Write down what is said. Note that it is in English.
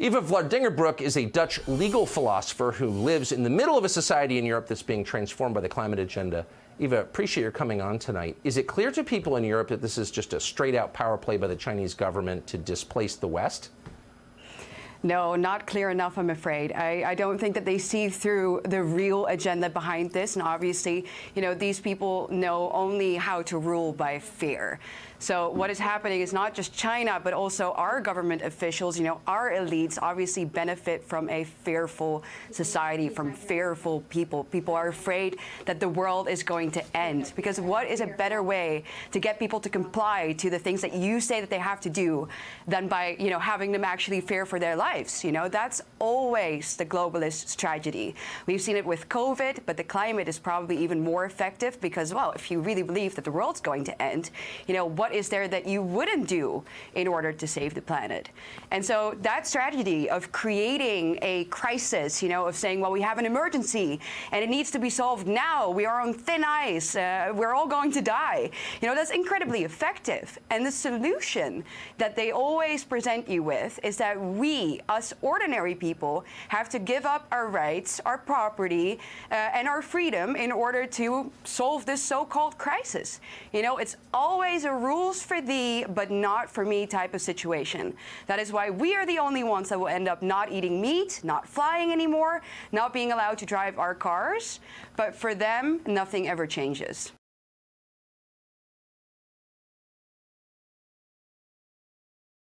Eva Vlaardingerbroek is a Dutch legal philosopher who lives in the middle of a society in Europe that's being transformed by the climate agenda. Eva, appreciate your coming on tonight. Is it clear to people in Europe that this is just a straight-out power play by the Chinese government to displace the West? No, not clear enough, I'm afraid. I don't think that they see through the real agenda behind this. And obviously, these people know only how to rule by fear. So what is happening is not just China, but also our government officials, our elites obviously benefit from a fearful society, from fearful people. People are afraid that the world is going to end. Because what is a better way to get people to comply to the things that you say that they have to do than by, having them actually fear for their lives? That's always the globalist tragedy. We've seen it with COVID, but the climate is probably even more effective because, well, if you really believe that the world's going to end, what is there that you wouldn't do in order to save the planet? And so that strategy of creating a crisis, of saying, well, we have an emergency and it needs to be solved now. We are on thin ice. We're all going to die. That's incredibly effective. And the solution that they always present you with is that we, us ordinary people, have to give up our rights, our property, and our freedom in order to solve this so-called crisis. It's always a rules for thee, but not for me type of situation. That is why we are the only ones that will end up not eating meat, not flying anymore, not being allowed to drive our cars. But for them, nothing ever changes.